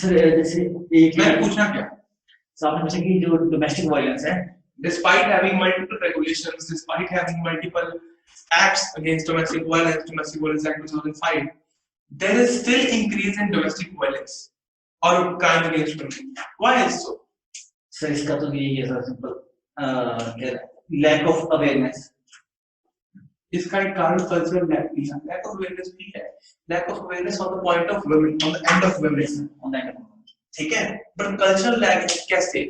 Sir जैसे एक मैं पूछना क्या, सर आपने पूछा कि जो डोमेस्टिक वायलेंस है, despite having multiple regulations, despite having multiple acts against domestic violence act 2005, there is still increase in domestic violence or crime against women. Why is so? Sir इसका तो यही है sir, simple lack of awareness. इसका एक कारण cultural lack of awareness भी है, lack of awareness on the point of women, on the end of women, ठीक है। बट कल्चरल लैक कैसे,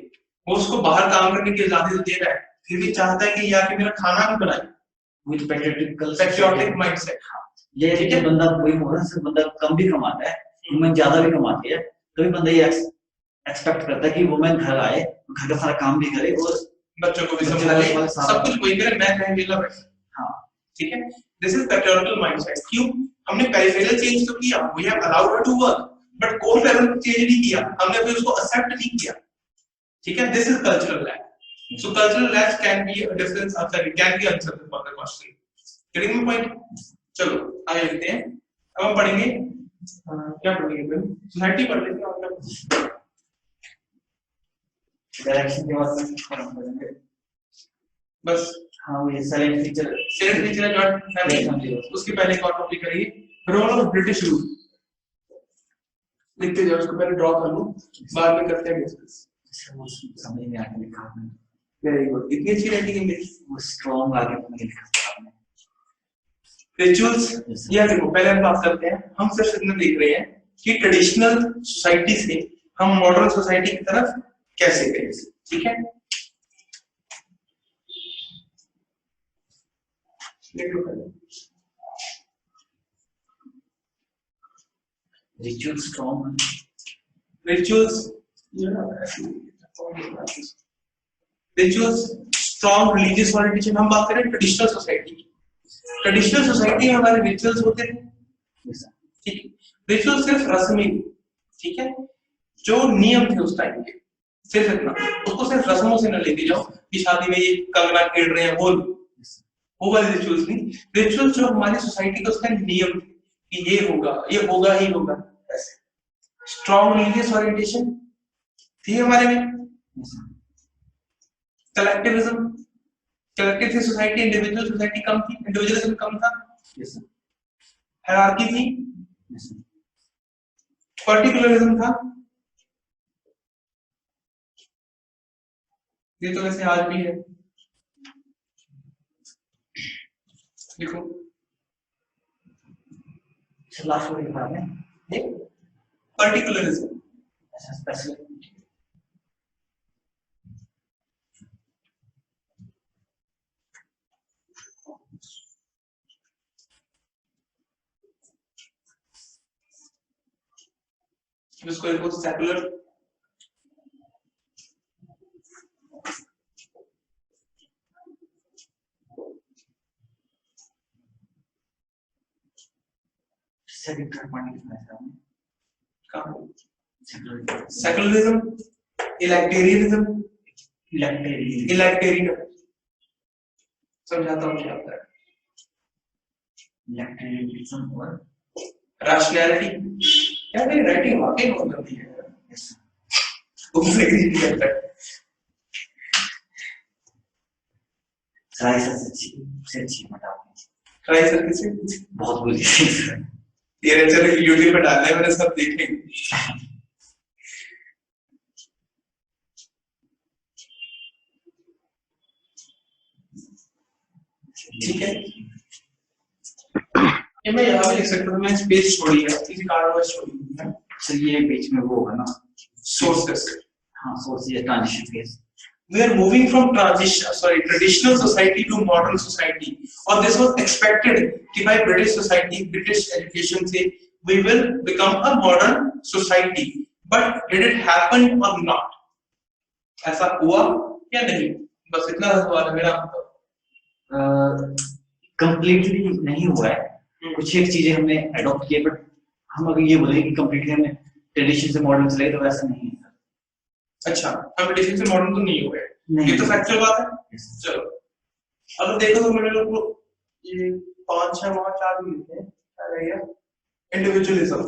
वो उसको बाहर काम करने की आजादी तो दे रहा है, फिर भी चाहता है कि या कि मेरा खाना भी बनाए, विद पैट्रियोटिक माइंडसेट। ये ठीक है, बंदा वही हो रहा है, बंदा कम भी कमाता है, वुमेन ज्यादा भी कमाती है, तो भी बंदा ये एक्सपेक्ट करता है कि वुमेन घर आए, घर का सारा काम भी करे और बच्चों को भी संभाले, सब कुछ वही करे, मैं कहीं वेला बैठ। हाँ ठीक है, दिस इज पैट्रियोटिकल माइंडसेट। क्यों? हमने पेरिफेरल चेंज तो किया, we have allowed her to work, but core level change नहीं किया, हमने अभी उसको एक्सेप्ट नहीं किया, ठीक है। This is cultural lack. So cultural lacks can be a difference, can be answer for the question. Getting my point? चलो आगे लिखते हैं। अब हम पढ़ेंगे क्या पढ़ेंगे फिर? सोसाइटी पढ़ लेते हैं और क्या? डायरेक्शन के बाद हम पढ़ेंगे बस। हाँ ये साइलेंट फीचर है जॉइंट फैमिली, उसके पहले एक और टॉपिक करिए, रोल ऑफ ब्रिटिश रूल। लिखते जाओ, उसको पहले ड्रॉ कर लो, बाद में करते हैं डिस्कस। समझ में आके लिखा आपने, वेरी गुड, इतनी अच्छी राइटिंग है मेरी, वो स्ट्रांग आगे में लिखा आपने। रिचुअल्स, ये देखो पहले हम बात करते हैं, हम सिर्फ इतना देख रहे हैं कि ट्रेडिशनल सोसाइटी से हम मॉडर्न सोसाइटी की तरफ कैसे गए, ठीक है। Rituals strong, rituals strong religious orientation. हम बात करें ट्रेडिशनल सोसाइटी की, ट्रेडिशनल सोसाइटी में हमारे रिचुअल्स होते हैं, ठीक है। रिचुअल सिर्फ रस्में, ठीक है, जो नियम थे उस टाइम के, सिर्फ इतना, उसको सिर्फ रस्मों से न लेके जाओ कि शादी में ये कंगना खेल रहे हैं वो वाले रिचुअल्स नहीं। रिचुअल्स जो हमारी सोसाइटी का उसका नियम कि ये होगा ही होगा, ऐसे। स्ट्रॉन्ग रिलीजियस ओरिएंटेशन थी हमारे में। Collectivism, collective society, individual society कम थी, इंडिविजुअलिज्म कम था। हायरार्की थी, पार्टिकुलरिज्म था, ये तो वैसे आज भी है। देखो लास्ट वर्ड लिखा है पार्टिकुलरिज्म, ऐसा स्पेसिफिक। इसको देखो सेकुलर, सेकंड थर्ड पॉइंट लिखना है आपने कहां? सेकुलर, सेकुलरिज्म, इलेक्टेरियनिज्म, इलेक्टेरियन समझाता हूं क्या होता है। इलेक्टेरियनिज्म और रैशनैलिटी, क्या मेरी राइटिंग वाकई बहुत गंदी है, तुमसे एग्री नहीं करता है। ट्राई से अच्छी बताओ, ट्राई सर किसे बहुत बुरी ये लेक्चर यूट्यूब पे डालना है, मैंने सब देखे, ठीक है। ये मैं यहाँ पे लिख सकता हूँ, मैं स्पेस छोड़ी है, किसी कारणवश छोड़ी है। सर ये बीच में वो होगा ना सोर्सेस, हाँ सोर्स, ये transition phase. We are moving from traditional society to modern society, or this was expected कि by British society, British education से we will become a modern society, but did it happen or not? ऐसा हुआ या नहीं? बस इतना सवाल है मेरा। कंप्लीटली नहीं हुआ है, कुछ एक चीजें हमने अडॉप्ट किए, बट हम अगर ये बोलेंगे कि कंप्लीटली हमने ट्रेडिशन से मॉडर्न से लगे तो वैसा नहीं है। अच्छा, हम ट्रेडिशन से मॉडर्न तो नहीं हुए, ये तो फैक्चुअल बात है। चलो अब देखो तो मेरे लोग को ये 5 6 वहां 4 भी लिखे हैं, क्या रहेगा? इंडिविजुअलिज्म,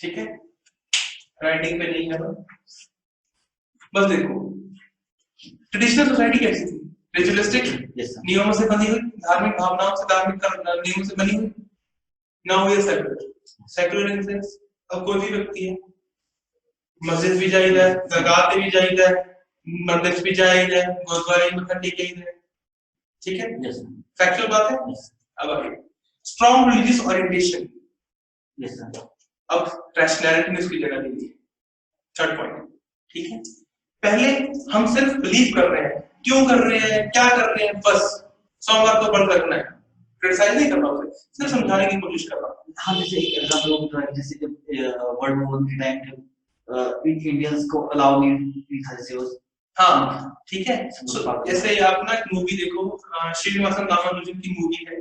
ठीक है, राइटिंग पे नहीं है बस देखो ट्रेडिशनल सोसाइटी कैसी थी, रिचुअलिस्टिक, नियमों से बनी हुई, धार्मिक भावनाओं से, धार्मिक नियमों से बनी हुई। Now we are secular, secular in sense अब कोई भी व्यक्ति है मस्जिद भी जाइदा है, दरगाह पे भी जाइदा है, मंदिर भी जाइदा है, गुरुद्वारे में मत्था टेकीदा है, ठीक है, फैक्चुअल बात है। अब आगे स्ट्रॉन्ग रिलीजियस ओरिएंटेशन, अब रैशनैलिटी ने उसकी जगह ले ली। थर्ड पॉइंट, ठीक है, पहले हम सिर्फ बिलीव कर रहे हैं, क्यों कर रहे हैं, क्या कर रहे हैं, बस सोमवार को बंद करना है, क्रिटिसाइज नहीं कर रहा हूं, सिर्फ समझाने की कोशिश कर रहा हूं। हाँ, जैसे एक एग्जांपल है, जैसे जब वर्ल्ड वॉर के टाइम पे इंडियंस को अलाउ नहीं था, जैसे उस, हाँ ठीक है, जैसे आप ना एक मूवी देखो, श्रीनिवासन रामानुजन की मूवी है,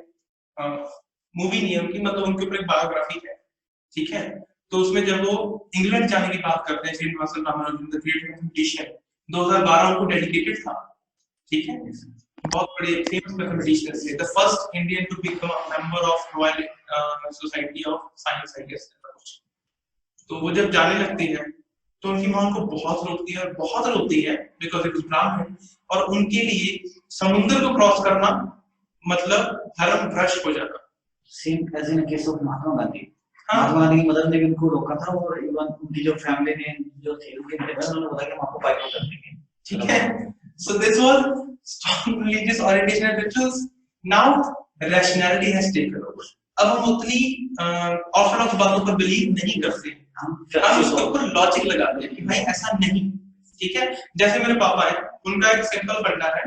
मूवी नहीं है उनकी, मतलब उनके ऊपर एक बायोग्राफी है, ठीक है, तो उसमें जब वो इंग्लैंड जाने की बात करते हैं, Srinivasan Ramanujan the great mathematician, 2012 उनको डेडिकेटेड था, ठीक है, बहुत बड़े फेमस मैथमेटिशियन थे, the first Indian to become a member of royal society of science, I guess. तो वो जब जाने लगती है तो उनकी मां उनको बहुत रोकती है, और बहुत रोकती है बिकॉज इट वाज ब्राह्मण, और उनके लिए समुद्र को क्रॉस करना मतलब धर्म भ्रष्ट हो जाना। Same as in case of Mahatma Gandhi. Mahatma Gandhi की मदर ने भी उनको रोका था, और इवन उनकी जो फैमिली ने जो थे उनके मेंबर, उन्होंने बोला कि हम आपको बाइकआउट कर देंगे, ठीक है। So this was strong religious orientation and rituals. Now rationality has taken over. अब हम उतनी ऑर्थोडॉक्स बातों पर बिलीव नहीं करते, हम उसके ऊपर लॉजिक लगाते हैं कि भाई ऐसा नहीं, ठीक है। जैसे मेरे पापा है, उनका एक सिंपल फंडा है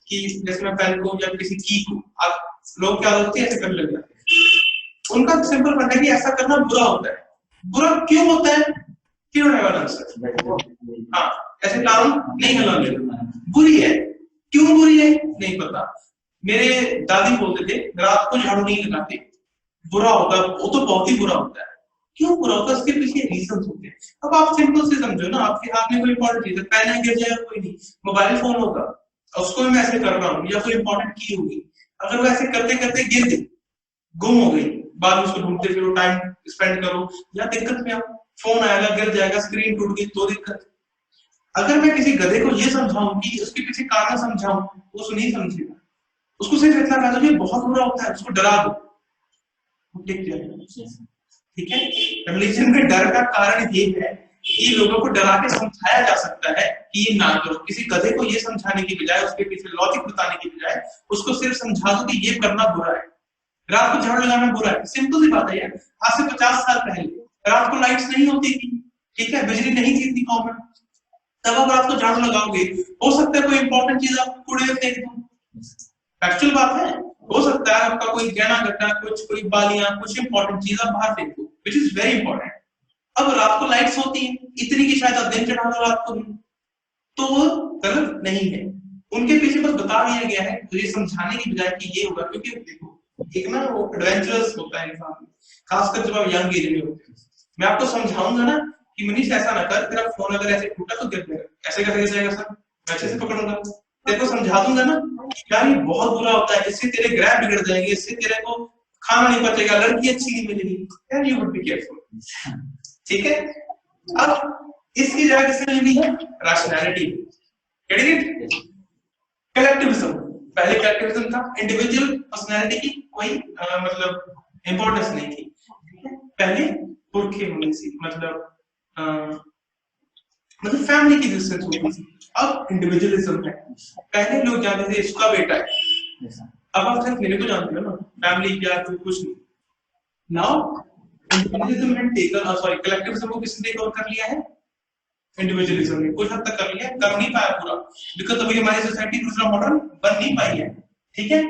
कि जैसे मैं पेन को या किसी की को, आप लोग क्या होती है ऐसे करने लग जाते हैं, उनका सिंपल फंडा है कि ऐसा करना बुरा होता है। बुरा क्यों होता है? क्यों है वाला आंसर? हाँ, ऐसे काम नहीं करना चाहिए, बुरी है। क्यों बुरी है नहीं पता। मेरे दादी बोलते थे रात को झाड़ू नहीं लगाते, बुरा होता है, वो तो बहुत ही बुरा होता है। क्यों बुरा होता है? उसके पीछे रीजन होते हैं। अब आप सिंपल से समझो ना, आपके हाथ में कोई इंपॉर्टेंट चीज है, पेन है, गिर जाएगा कोई नहीं, मोबाइल फोन होगा, उसको भी मैं ऐसे कर रहा हूँ, या कोई इंपॉर्टेंट की होगी, अगर वो ऐसे करते करते गिर गई, गुम हो गई, बाद में उसको ढूंढते फिरो, टाइम स्पेंड करो, या दिक्कत में आप, फोन आएगा, गिर जाएगा, स्क्रीन टूट गई तो दिक्कत। अगर मैं किसी गधे को ये समझाऊं कि उसके पीछे कारण समझाऊं, वो नहीं समझेगा, उसको सिर्फ इतना कहा कि बहुत बुरा होता है, उसको डरा दो, ठीक है। रिलीजन में डर का कारण ये है कि लोगों को डरा के समझाया जा सकता है कि ये ना करो। किसी गधे को ये समझाने की बजाय, उसके पीछे लॉजिक बताने की बजाय, उसको सिर्फ समझा दो कि ये करना बुरा है, रात को झाड़ू लगाना बुरा है। सिंपल सी बात है यार, आज से 50 साल पहले रात को लाइट्स नहीं होती थी, ठीक है, बिजली नहीं थी इतनी कॉमन, तब आप रात को झाड़ू लगाओगे, हो सकता है कोई इंपॉर्टेंट चीज आप कूड़े में फेंक दो, फैक्चुअल बात है। हो सकता है आपका कोई गहना गट्टा, कुछ कोई बालियां, कुछ इंपॉर्टेंट चीज आप बाहर फेंक दो, व्हिच इज वेरी इंपॉर्टेंट। अब रात को लाइट्स होती हैं इतनी की शायद आप दिन चढ़ा दो रात को, तो वो गलत नहीं है। उनके पीछे बस बता दिया गया है, तो ये समझाने की बजाय कि ये होगा, क्योंकि देखो एक ना वो एडवेंचरस होता है इंसान, खासकर जब आप यंग एज में होते हैं। मैं आपको समझाऊंगा ना कि मनीष ऐसा ना कर, तेरा फोन अगर ऐसे टूटा तो गिर जाएगा, ऐसे कैसे गिर जाएगा सर, मैं अच्छे से पकड़ूंगा, तेरे को समझा दूंगा ना यार ये बहुत बुरा होता है, इससे तेरे ग्रह बिगड़ जाएंगे, इससे तेरे को खाना नहीं पचेगा, लड़की अच्छी नहीं मिलेगी, यार यू वुड बी केयरफुल, ठीक है। अब इसकी जगह किसने ले ली है? Rationality, collectivism. पहले कलेक्टिविज्म था, इंडिविजुअल पर्सनैलिटी की कोई मतलब इंपॉर्टेंस नहीं थी, ठीक है। पहले पुरखे होने से मतलब फैमिली की एग्जिस्टेंस होती थी, अब इंडिविजुअलिज्म है। पहले लोग जानते थे इसका बेटा है, अब आप सिर्फ मेरे को जानते हो ना, फैमिली क्या कुछ नहीं। Now individualism had taken collectivism को किसने टेक ओवर कर लिया है? इंडिविजुअलिज्म ने कुछ हद तक कर लिया, कर नहीं पाया पूरा, बिकॉज़ अभी हमारी सोसाइटी दूसरा मॉडर्न बन नहीं पाई है, ठीक है।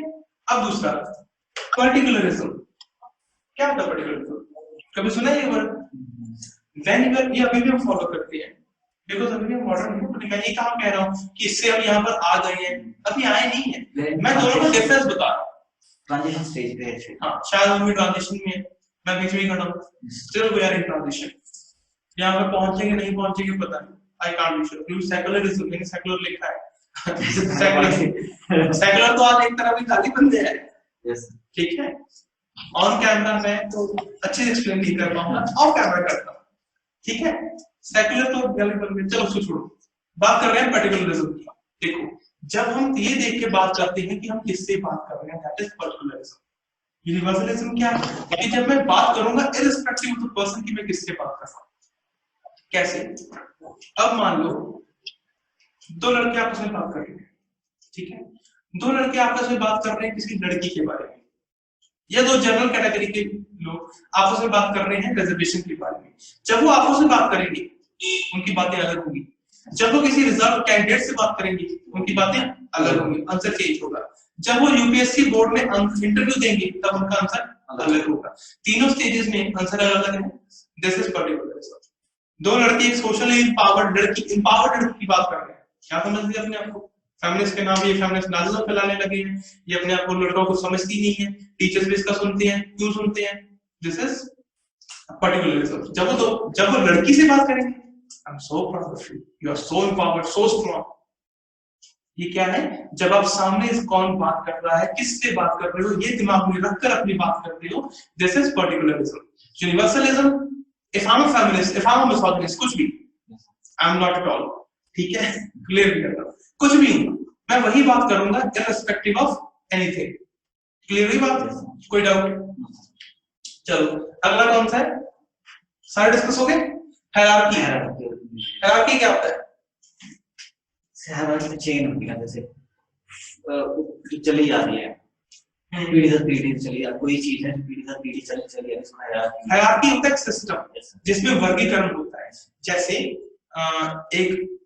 अब दूसरा पार्टिकुलरिज्म। क्या होता है पार्टिकुलरिज्म? कभी सुना है ये वर्ड? व्हेन ये अभी भी हम फॉलो करते हैं, बिकॉज़ अभी भी मॉडर्न है। तो मैं ये कहां कह रहा हूं कि इससे हम यहां पर आ गए हैं, अभी आए नहीं है। मैं दोनों का डिफरेंस बता रहा हूं, ट्रांजिशन स्टेज पे है। हां, शायद हम भी ट्रांजिशन में, मैं बीच में खड़ा हूं, still we are in transition. यहां पर पहुंचेंगे नहीं पहुंचेंगे पता नहीं, आई कांट बी श्योर, क्योंकि सेकुलरिज्म मैंने सेकुलर लिखा है। सेकुलर तो आज एक तरह की गाली बंदे है, यस, ठीक है। ऑन कैमरा मैं तो अच्छे से एक्सप्लेन नहीं कर पाऊंगा, ऑफ कैमरा करता हूं, ठीक है, सेक्युलर तो लेवल में, चलो उसको छोड़ो, बात कर रहे हैं पर्टिकुलरिज्म की। देखो जब हम ये देख के बात करते हैं कि हम किससे बात कर रहे हैं, दैट इज पर्टिकुलरिज्म। यूनिवर्सलिज्म क्या है कि जब मैं बात करूंगा इररिस्पेक्टिव ऑफ द पर्सन की मैं किससे बात कर रहा हूं। कैसे? अब मान लो दो लड़के आपस में बात कर रहे हैं, ठीक है, दो लड़के आपस में बात कर रहे हैं किसी लड़की के बारे में, या दो जनरल कैटेगरी के लोग आपस में बात कर रहे हैं रिजर्वेशन के बारे में। जब वो आपस में बात करेंगे उनकी बातें अलग होंगी, जब वो किसी रिजर्व कैंडिडेट से बात करेंगे उनकी बातें अलग होंगी, आंसर चेंज होगा। जब वो यूपीएससी बोर्ड में इंटरव्यू देंगे तब उनका आंसर अलग होगा। तीनों स्टेजेस में आंसर अलग अलग है। This is particularism. दो लड़के एक सोशली इंपावर्ड लड़की की बात कर रहे हैं, क्या समझते हैं अपने आप को? फेमिनिस्ट के नाम ये फेमिनिस्ट नाज़िज्म फैलाने लगे हैं, ये अपने आप को लड़कों को समझती नहीं है, टीचर्स भी इसका सुनते हैं, क्यों सुनते हैं? This is particularism. जब वो लड़की से बात करेंगे, I am so proud of you, you are so empowered, so strong. ये क्या है? जब आप सामने कौन बात कर रहा है, किससे बात कर रहे हो, ये दिमाग में रखकर अपनी बात करते हो, this is particularism. Universalism, if I am a feminist, if I am a misogynist, कुछ भी, I am not at all, ठीक है, क्लियर भी करना, कुछ भी हूं, मैं वही बात करूंगा इररिस्पेक्टिव ऑफ एनीथिंग। क्लियर हुई बात? कोई डाउट? चलो अगला कौन सा है, सारे डिस्कस हो गए। हायरार्की। हायरार्की क्या होता है? हायरार्की चेन होती है, जैसे चली जा रही है, पीढ़ी दर पीढ़ी चली आ, कोई चीज है पीढ़ी दर पीढ़ी चली चली है, इसको हायरार्की। हायरार्की होता है एक सिस्टम जिसमें वर्गीकरण होता है।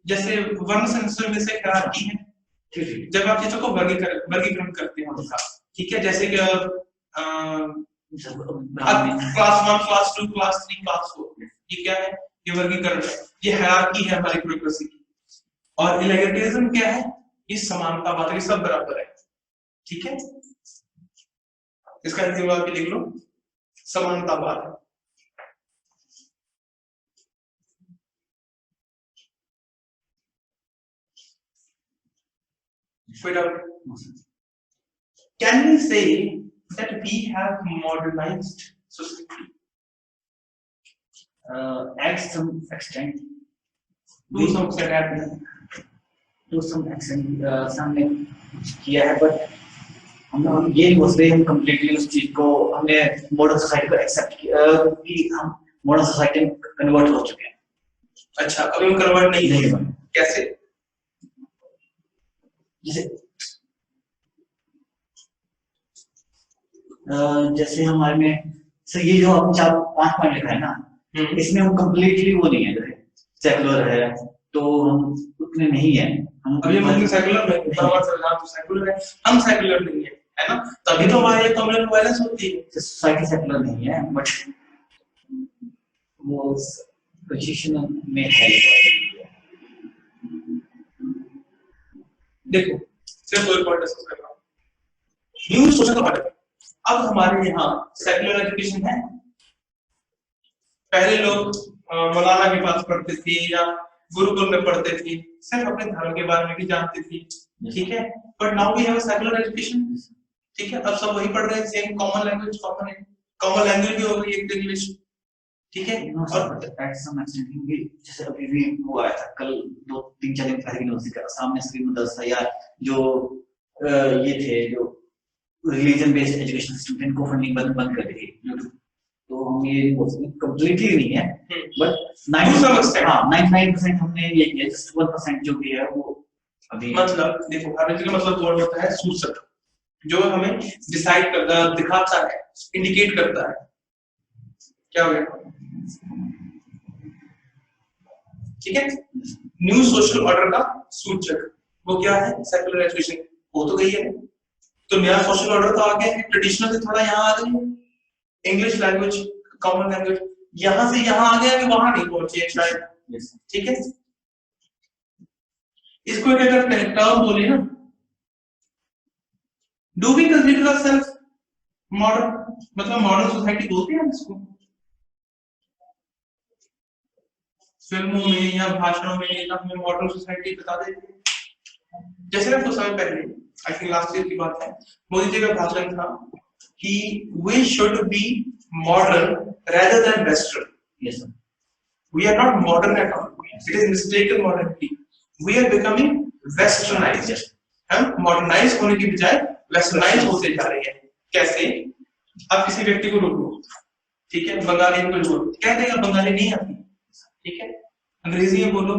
जैसे वर्ण संस्कृति में से हायरार्की है, जब आप चीजों को वर्गीकरण करते हो, ठीक है, जैसे कि क्लास 1, क्लास 2, क्लास 3, क्लास 4, ये क्या है? ये वर्गीकरण है, ये हायरार्की है हमारी ब्यूरोक्रेसी की। और इलेगलिटरिज्म क्या है? ये समानतावाद, ये सब बराबर है, ठीक है, इसका जवाब भी लिख लो, समानतावाद। Can we say that we have modernized society? At some extent, To some extent, हमने किया है, बट हम ये नहीं बोल सकते हम कंप्लीटली उस चीज को, हमने मॉडर्न सोसाइटी को एक्सेप्ट किया कि हम मॉडर्न सोसाइटी में कन्वर्ट हो चुके हैं। अच्छा, अभी हम कन्वर्ट नहीं है, कैसे? जैसे हमारे में सर ये जो आप 4-5 पॉइंट लिखा है ना, इसमें हम कंप्लीटली वो नहीं है, जैसे सेकुलर है तो हम उतने नहीं है, हम अभी सेकुलर नहीं है, तो सेकुलर है, हम सेकुलर नहीं है ना, तभी तो हमारी कम्युनल वायलेंस होती है। सोसाइटी सेकुलर नहीं है, बट वो पोजीशन में है। देखो सिर्फ दो पॉइंट डिस्कस कर रहा हूं, न्यू सोशल का बारे में। अब हमारे यहाँ सेकुलर एजुकेशन है, पहले लोग मौलाना के पास पढ़ते थे या गुरुकुल में पढ़ते थे, सिर्फ अपने धर्म के बारे में भी जानते थे, ठीक है, but now we have secular education, ठीक है, अब सब वही पढ़ रहे हैं, same common language, common language भी हो गई है इंग्लिश, ठीक है। और एट सम एक्सटेंट भी, जैसे अभी भी वो आया था कल 2-3-4 दिन पहले यूनिवर्सिटी का सामने श्री मदरसा या जो ये थे जो रिलीजन बेस्ड एजुकेशन सिस्टम, इनको फंडिंग बंद कर दी थी, तो हम ये बोल सकते हैं कंप्लीटली नहीं है, बट 99% हमने ये किया, जस्ट 1% जो भी है वो अभी। मतलब देखो हर चीज का मतलब वर्ड होता है सूचक, जो हमें डिसाइड करता है, दिखाता है, इंडिकेट करता है, क्या हो गया, ठीक है। न्यू सोशल ऑर्डर का सूचक वो क्या है? सेकुलर एजुकेशन, वो तो गई है, तो नया सोशल ऑर्डर तो आ गया है, ट्रेडिशनल से थोड़ा यहाँ आ गई, इंग्लिश लैंग्वेज, कॉमन लैंग्वेज, यहां से यहां आ गया, वहां नहीं पहुंचे शायद, ठीक है। इसको एक अगर टर्म बोले ना, do we consider ourselves modern, मतलब मॉडर्न सोसाइटी बोलते हैं इसको, फिल्मों में या भाषणों में या हमें मॉडर्न सोसाइटी बता देते हैं। जैसे ना कुछ समय पहले, आई थिंक लास्ट ईयर की बात है, मोदी जी का भाषण था कि we should be modern rather than western, yes sir, We are not modern at all. It is mistaken modernity. We are becoming westernized. हम मॉडर्नाइज होने की बजाय वेस्टर्नाइज होते जा रहे हैं। कैसे? आप किसी व्यक्ति को रोको, ठीक है, बंगाली को बोलो, कह देगा बंगाली नहीं आती, ठीक है, अंग्रेजी में बोलो,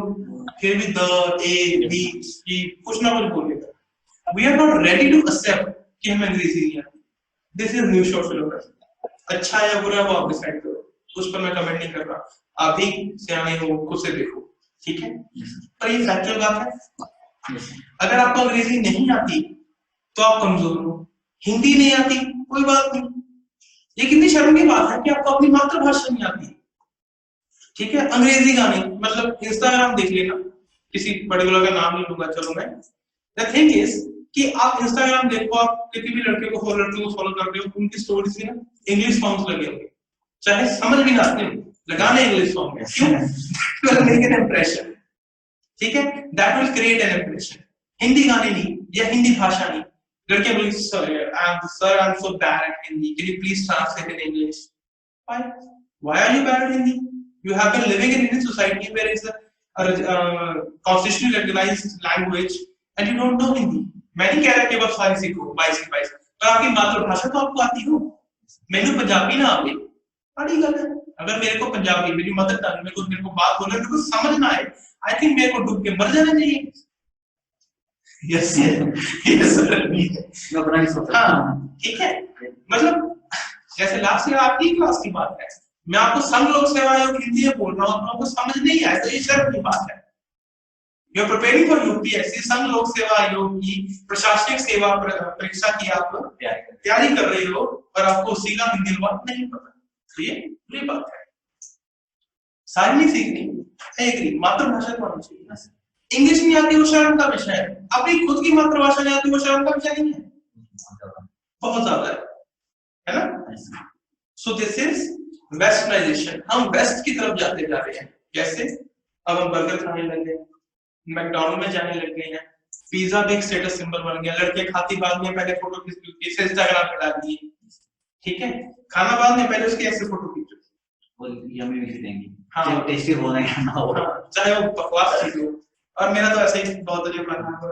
फिर भी द ए बी सी कुछ ना कुछ बोलेगा। We are not ready to accept कि हमें अंग्रेजी नहीं आती। This is new short philosophy. अच्छा या बुरा वो आप डिसाइड करो, उस पर मैं कमेंट नहीं कर रहा। आप भी सियाने हो, खुद से देखो, ठीक है, पर ये फैक्चुअल बात है। अगर आपको अंग्रेजी नहीं आती तो आप कमजोर हो, हिंदी नहीं आती कोई बात नहीं। ये कितनी शर्म की बात है कि आपको अपनी मातृभाषा नहीं आती, ठीक है। अंग्रेजी गाने, मतलब इंस्टाग्राम देख लेना, किसी पर्टिकुलर का नाम नहीं लूंगा, चलो मैं। द थिंग इज कि आप इंस्टाग्राम देखो, आप किसी भी लड़के को फॉलो कर रहे हो, उनकी स्टोरीज में इंग्लिश सॉन्ग्स लगे होंगे, चाहे समझ भी ना आते हो, लगाने इंग्लिश सॉन्ग में, क्यों? मेक एन इंप्रेशन, ठीक है, that will create an impression. Hindi गाने नहीं या हिंदी भाषा नहीं, लड़कियां बोली sir I am so bad at Hindi, can you please translate in English? Why are you bad at Hindi? You have been living in Indian society where is constitutionally recognised language and you don't know Hindi. मैं नहीं कह रहा कि बस सारी सीखो, 22 पर आपकी मातृभाषा तो आपको आती हो। मैंने पंजाबी ना आवे, बड़ी गल है। अगर मेरे को पंजाबी, मेरी मदर टंग, मेरे को बात बोलने, मेरे को समझ ना आए, आई थिंक मेरे को डूब के मर जाना चाहिए। यस यस सर, मैं बना नहीं सकता। हाँ ठीक है, मतलब जैसे लास्ट ईयर आपकी क्लास की बात है, मैं आपको संघ लोक सेवा आयोग हिंदी में बोल रहा हूँ, आपको समझ नहीं आया तो ये शर्म की बात है। You are preparing for UPSC, संघ लोक सेवा आयोग की प्रशासनिक सेवा परीक्षा की आप तैयारी कर रहे हो और आपको उसी का हिंदी बात नहीं पता, तो ये बुरी बात है। सारी नहीं सीखनी, एग्री, मातृभाषा को आनी चाहिए ना। इंग्लिश नहीं आती वो शर्म का विषय है, अपनी खुद की मातृभाषा नहीं आती वो शर्म का विषय नहीं है, बहुत ज्यादा है ना। So this is westernisation. हम वेस्ट की तरफ जाते जा रहे हैं। कैसे? अब हम बर्गर खाने लग गए, मैकडॉनल्ड में जाने लग गए हैं, पिज्जा भी एक स्टेटस सिंबल बन गया। लड़के खाती बाद में पहले फोटो खींच के इंस्टाग्राम पे डाल दिए, ठीक है, खाना बाद में पहले उसकी ऐसे फोटो खींचो, वो यम्मी भी देंगे, हाँ टेस्टी हो ना हो, चाहे वो बकवास चीज हो। और मेरा तो ऐसे ही बहुत अच्छा प्लान है।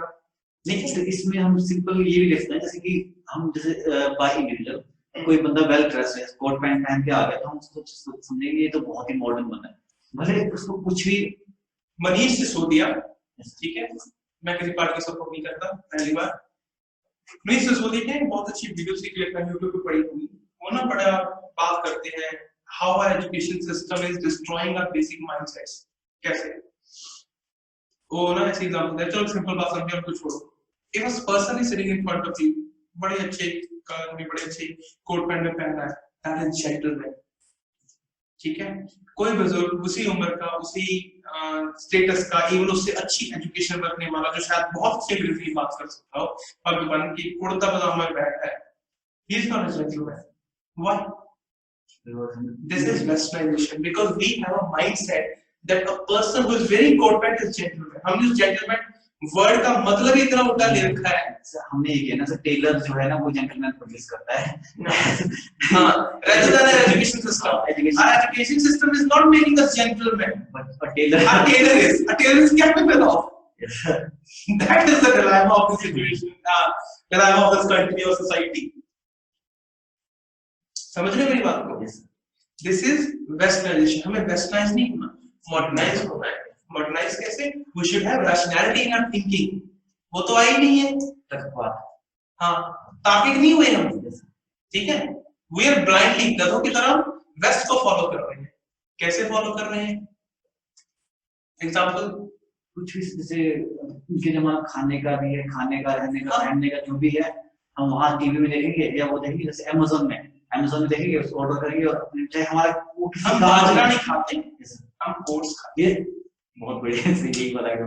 नहीं तो इसमें हम सिंपल ये भी देखते हैं, जैसे कि हम जैसे बाय इंडिविजुअल कोई बंदा वेल ड्रेस है, कोट पैंट पहन के आ गया, तो हम उसको समझेंगे ये तो बहुत ही मॉडर्न बंदा है, भले उसको कुछ भी। मनीष सिसोदिया, ठीक है, मैं किसी पार्टी को सपोर्ट नहीं करता, पहली बार। मनीष सिसोदिया ने बहुत अच्छी वीडियो सीख लेकर यूट्यूब पे पड़ी हुई, वो ना बड़ा बात करते हैं how our education system is destroying our basic mindsets। कैसे? वो ना ऐसे एग्जांपल दे, चलो सिंपल बात समझिए, हमको छोड़ो। If a person is sitting in front of you, बड़े अच्छे कलर में, बड़े अच्छे कोट पैंट में पहन रहा है, that is gentleman, ठीक है। कोई बुजुर्ग उसी उम्र का, उसी स्टेटस का, इवन उससे अच्छी एजुकेशन रखने वाला, जो शायद बहुत अच्छी अंग्रेजी बात कर सकता हो, और बन की कुर्ता पजामा में बैठा है, he is not a gentleman। Why? This is westernization, because we have a mindset that a person who is very court-pant is gentleman। हमने उस gentleman वर्ड का मतलब ही इतना उल्टा ले रखा है। हमने ये किया ना, टेलर जो है ना वो जेंटलमैन प्रोड्यूस करता है। हाँ, rather than our education system, our education system is not making us gentlemen, but a tailor is capable of। That is the dilemma of the situation, dilemma of this country or society। समझ रहे मेरी बात को? This is westernization। हमें westernized नहीं होना, modernize होना है। Modernize कैसे? We should have rationality in our thinking। वो तो आई नहीं है, हाँ, तार्किक नहीं हुए हम, ठीक है। We are blindly, गधों की तरह वेस्ट को फॉलो कर रहे हैं। कैसे फॉलो कर रहे हैं? एग्जाम्पल कुछ भी, जैसे उनके जमाना खाने का भी है, खाने का, रहने का, पहनने का, जो भी है, हम वहाँ टीवी में देखेंगे या वो देखेंगे, जैसे अमेज़न में देखेंगे, उसको ऑर्डर करेंगे, और चाहे हमारा हम बाजरा नहीं खाते, हम ओट्स खाते हैं। बहुत बढ़िया, यही बताया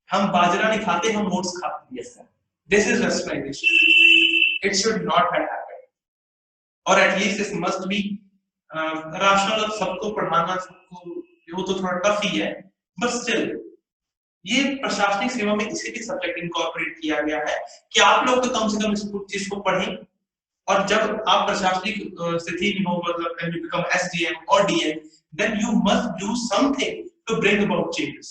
हम बाजरा नहीं खाते, हम ओट्स खाते हैं। Yes sir, this is westernisation. It should not have happened, और at least it must be rational. सबको पढ़ाना, सबको, वो तो थोड़ा टफ ही है, बट स्टिल ये प्रशासनिक सेवा में इसे भी सब्जेक्ट इनकॉर्पोरेट किया गया है कि आप लोग तो कम से कम इस चीज को पढ़ें, और जब आप प्रशासनिक स्थिति में हो, मतलब when you become SDM or DM, then you must do something to bring about changes,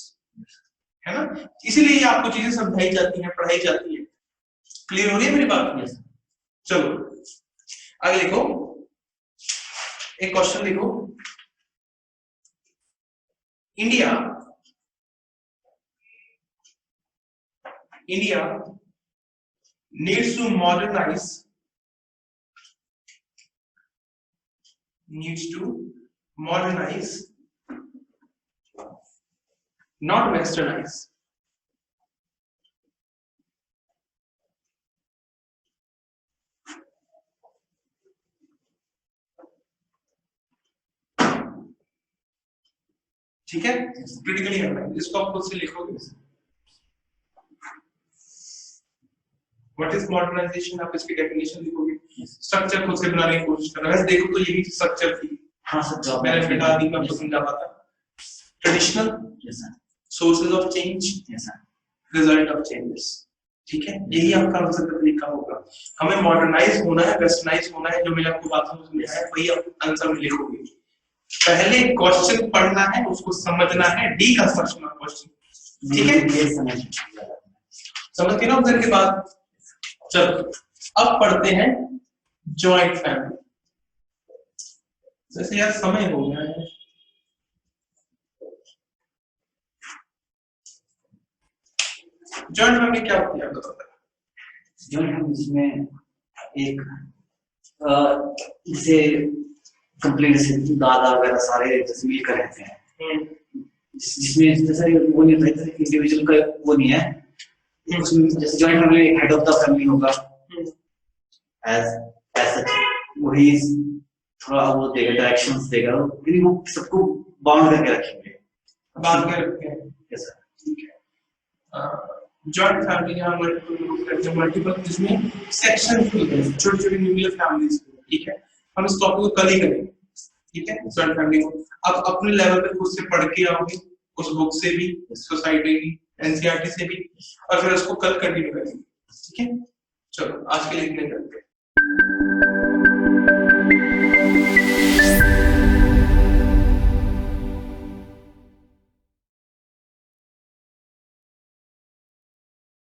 है ना? इसीलिए आपको चीजें समझाई जाती हैं, पढ़ाई जाती है। क्लियर हो रही है मेरी बात? Yes. चलो आगे लिखो, एक क्वेश्चन लिखो। India needs to modernize, not westernize. ठीक है, क्रिटिकली है, इसको आप खुद से लिखोगे। व्हाट इज मॉडर्नाइजेशन, आप इसकी डेफिनेशन लिखोगे। स्ट्रक्चर खुद से बनाने की कोशिश करना। वैसे देखो तो यही स्ट्रक्चर थी। हाँ सर, मैंने फिलहाल दी, मैं आपको समझा पाता। Traditional, yes sir, sources of change, yes sir, result of changes. ठीक है, यही आपका आंसर का तरीका होगा। हमें मॉडर्नाइज होना है, वेस्टर्नाइज होना है, जो मैंने आपको बात समझाया है वही आप आंसर में लिखोगे। पहले क्वेश्चन पढ़ना है, उसको समझना है, डीकंस्ट्रक्शन ऑफ क्वेश्चन। ठीक है, समझ के ना उधर के बाद। चलो अब पढ़ते हैं जॉइंट फैमिली। जैसे यार समय हो गया है, जॉइंट फैमिली क्या होती है बताओ। जॉइंट फैमिली में एक जैसे कंप्लीट से दादा वगैरह सारे जैसे मिलकर रहते हैं, जिसमें जैसे वो नहीं होता है इंडिविजुअल का, वो नहीं है। उसमें जैसे joint family head of the family होगा, एज सच वही थोड़ा वो देगा, डायरेक्शंस देगा, लेकिन वो सबको बाउंड करके रखेंगे, बांध के रखते हैं। यस सर, ठीक है। जॉइंट फैमिली यहाँ मल्टीपल, जिसमें सेक्शन छोटे छोटे न्यूक्लियर फैमिलीज। ठीक है, हम इस टॉपिक को कल ही करेंगे। ठीक है, जॉइंट फैमिली को आप अपने लेवल पे खुद से पढ़ के आओगे, उस बुक से भी, सोसाइटी की एनसीईआरटी से भी, और फिर उसको कल कंटिन्यू करेंगे। ठीक है, चलो आज के लिए इतने।